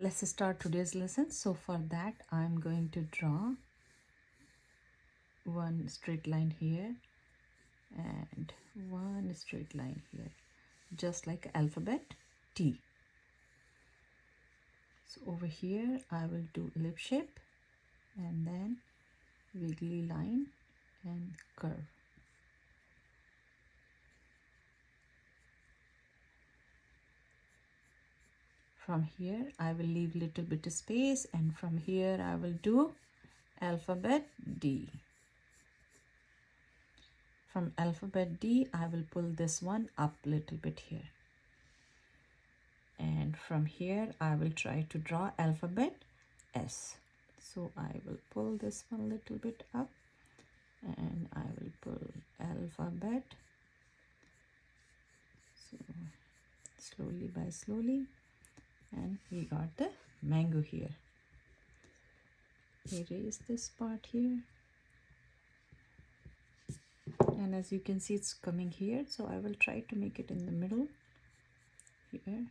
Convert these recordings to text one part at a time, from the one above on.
Let's start today's lesson. So for that I'm going to draw one straight line here and one straight line here, just like alphabet T. So over here I will do ellipse shape and then wiggly line and curve. From here I will leave little bit of space, and from here I will do alphabet D. From alphabet D I will pull this one up little bit here, and from here I will try to draw alphabet S. So I will pull this one a little bit up and I will pull alphabet. So slowly by slowly, and we got the mango here. Erase this part here, and as you can see it's coming here, so I will try to make it in the middle here.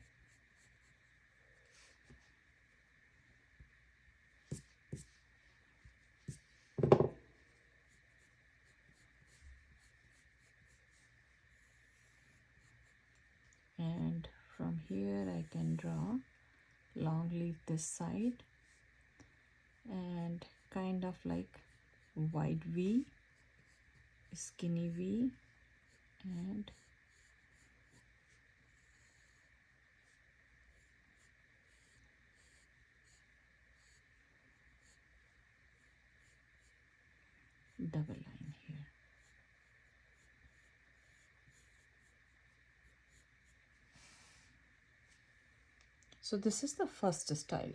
And from here I can draw long leaf this side and kind of like wide V, skinny V, and double line here. So this is the first style.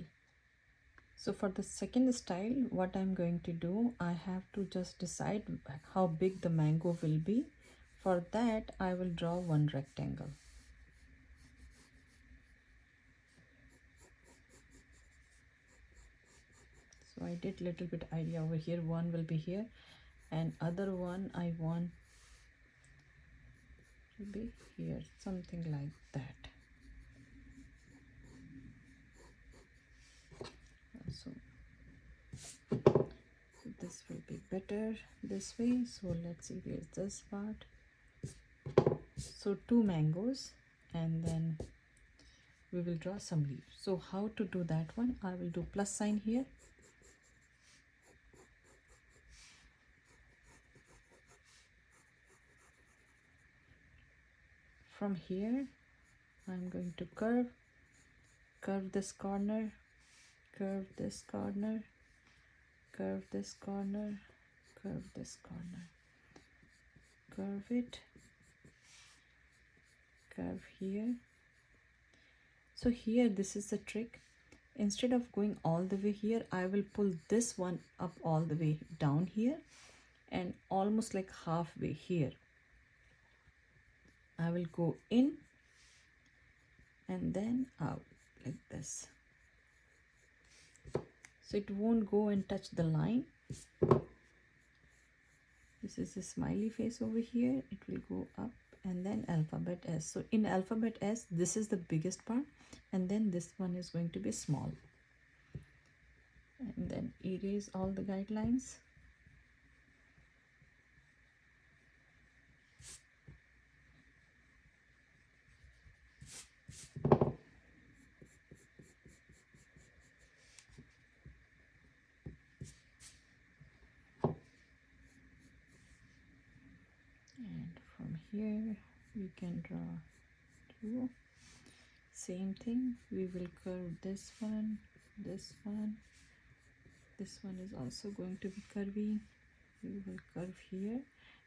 So for the second style, what I'm going to do, I have to just decide how big the mango will be. For that, I will draw one rectangle. So I did little bit idea over here. One will be here, and other one I want to be here, something like that. So this will be better this way. So let's erase this part. So two mangoes, and then we will draw some leaves. So how to do that one? I will do plus sign here. From here I'm going to curve this corner, curve this corner, curve this corner, curve this corner, curve it, curve here. So here this is the trick. Instead of going all the way here, I will pull this one up all the way down here, and almost like halfway here I will go in and then out like this. So it won't go and touch the line. This is a smiley face over here. It will go up and then alphabet S. So in alphabet S, this is the biggest part, and then this one is going to be small. And then erase all the guidelines. And from here we can draw two. Same thing, we will curve this one, this one. This one is also going to be curvy. We will curve here,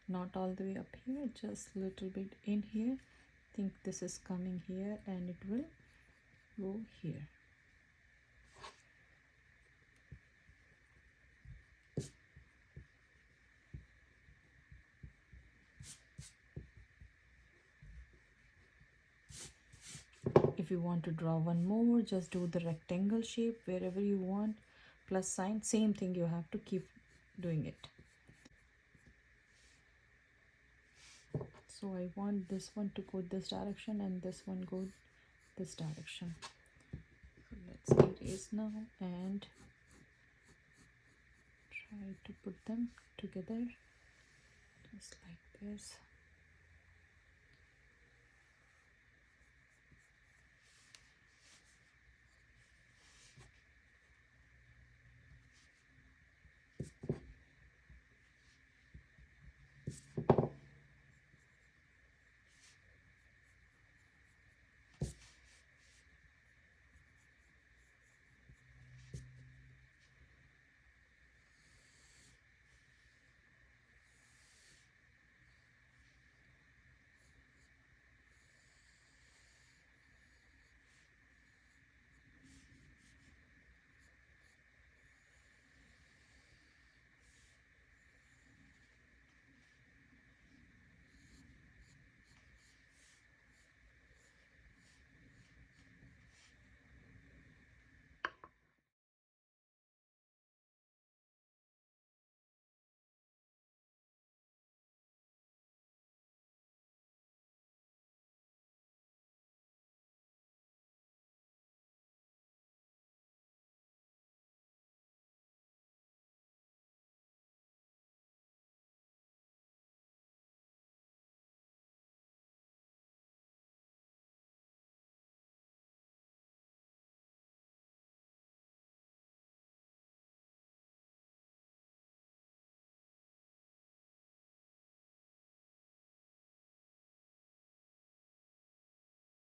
not all the way up here, just little bit in here. Think this is coming here and it will go here. If you want to draw one more, just do the rectangle shape wherever you want, plus sign, same thing, you have to keep doing it. So I want this one to go this direction and this one go this direction. So let's let's erase now and try to put them together just like this.